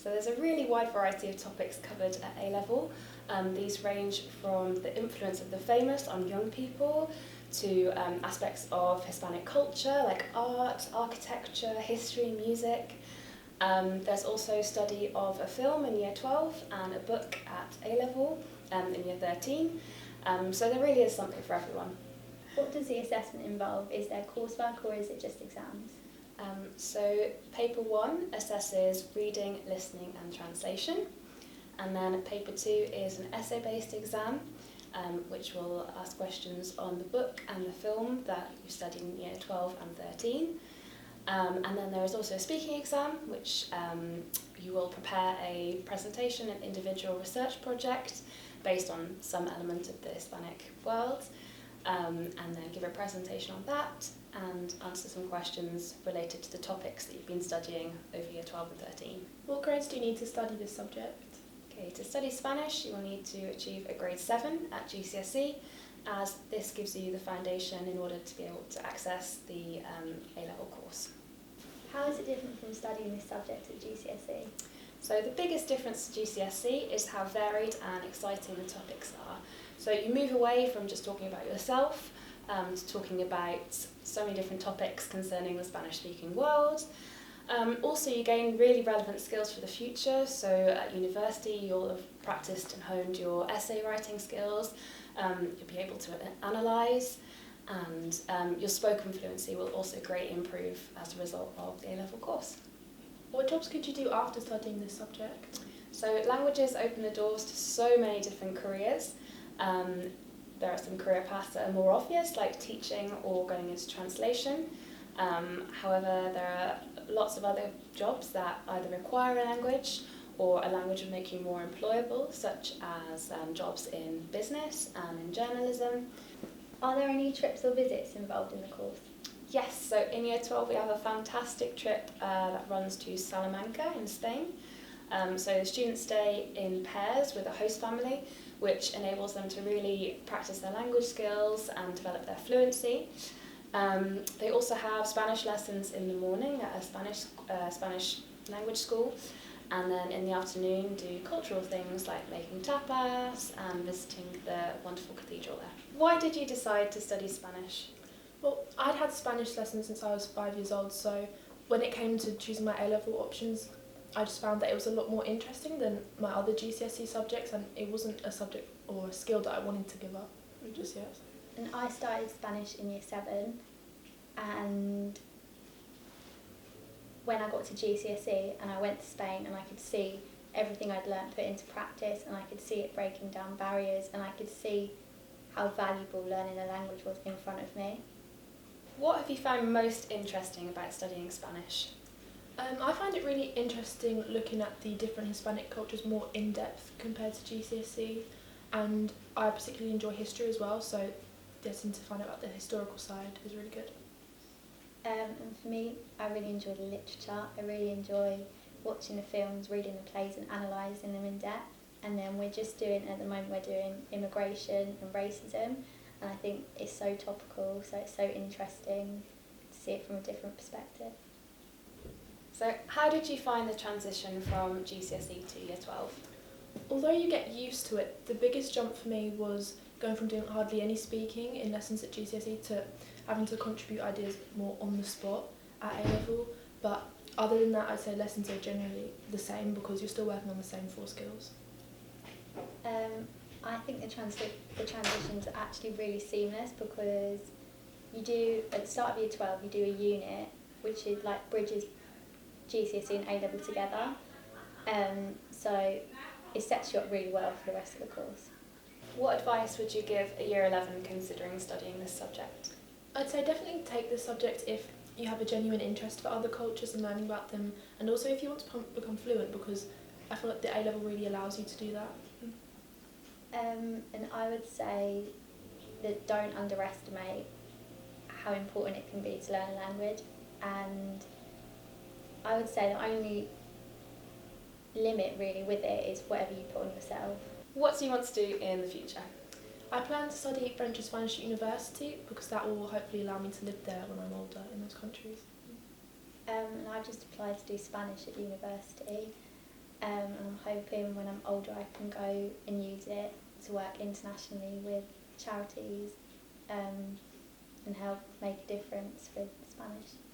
So there's a really wide variety of topics covered at A-level. These range from the influence of the famous on young people to aspects of Hispanic culture like art, architecture, history, music. There's also study of a film in Year 12 and a book at A-level in Year 13. So there really is something for everyone. What does the assessment involve? Is there coursework or is it just exams? So paper 1 assesses reading, listening and translation, and then paper 2 is an essay-based exam which will ask questions on the book and the film that you studied in Year 12 and 13. And then there is also a speaking exam which you will prepare a presentation and individual research project based on some element of the Hispanic world, and then give a presentation on that and answer some questions related to the topics that you've been studying over Year 12 and 13. What grades do you need to study this subject? Okay, to study Spanish you will need to achieve a grade 7 at GCSE, as this gives you the foundation in order to be able to access the A-level course. How is it different from studying this subject at GCSE? So the biggest difference to GCSE is how varied and exciting the topics are. So you move away from just talking about yourself to talking about so many different topics concerning the Spanish-speaking world. Also you gain really relevant skills for the future, so at university you'll have practiced and honed your essay writing skills, you'll be able to analyse, and your spoken fluency will also greatly improve as a result of the A-level course. What jobs could you do after studying this subject? So languages open the doors to so many different careers. There are some career paths that are more obvious, like teaching or going into translation. However, there are lots of other jobs that either require a language or a language will make you more employable, such as jobs in business and in journalism. Are there any trips or visits involved in the course? Yes, so in Year 12 we have a fantastic trip that runs to Salamanca in Spain. So the students stay in pairs with a host family, which enables them to really practice their language skills and develop their fluency. They also have Spanish lessons in the morning at a Spanish language school, and then in the afternoon do cultural things like making tapas and visiting the wonderful cathedral there. Why did you decide to study Spanish? Well, I'd had Spanish lessons since I was 5 years old, so when it came to choosing my A-level options, I just found that it was a lot more interesting than my other GCSE subjects, and it wasn't a subject or a skill that I wanted to give up just yet. And I started Spanish in Year 7, and when I got to GCSE and I went to Spain and I could see everything I'd learnt put into practice, and I could see it breaking down barriers, and I could see how valuable learning a language was in front of me. What have you found most interesting about studying Spanish? I find it really interesting looking at the different Hispanic cultures more in depth compared to GCSE, and I particularly enjoy history as well, so getting to find out about the historical side is really good. And for me, I really enjoy the literature. I really enjoy watching the films, reading the plays and analysing them in depth. And then at the moment we're doing immigration and racism, and I think it's so topical, so it's so interesting to see it from a different perspective. So how did you find the transition from GCSE to Year 12? Although you get used to it, the biggest jump for me was going from doing hardly any speaking in lessons at GCSE to having to contribute ideas more on the spot at A-level. But other than that, I'd say lessons are generally the same because you're still working on the same 4 skills. I think the transitions are actually really seamless, because you do, at the start of Year 12, you do a unit which is like bridges GCSE and A-level together. So it sets you up really well for the rest of the course. What advice would you give a Year 11 considering studying this subject? I'd say definitely take this subject if you have a genuine interest for other cultures and learning about them, and also if you want to become fluent, because I feel like the A-level really allows you to do that. And I would say that don't underestimate how important it can be to learn a language, and I would say the only limit really with it is whatever you put on yourself. What do you want to do in the future? I plan to study French and Spanish at university because that will hopefully allow me to live there when I'm older in those countries. And I've just applied to do Spanish at university. and I'm hoping when I'm older I can go and use it to work internationally with charities and help make a difference with Spanish.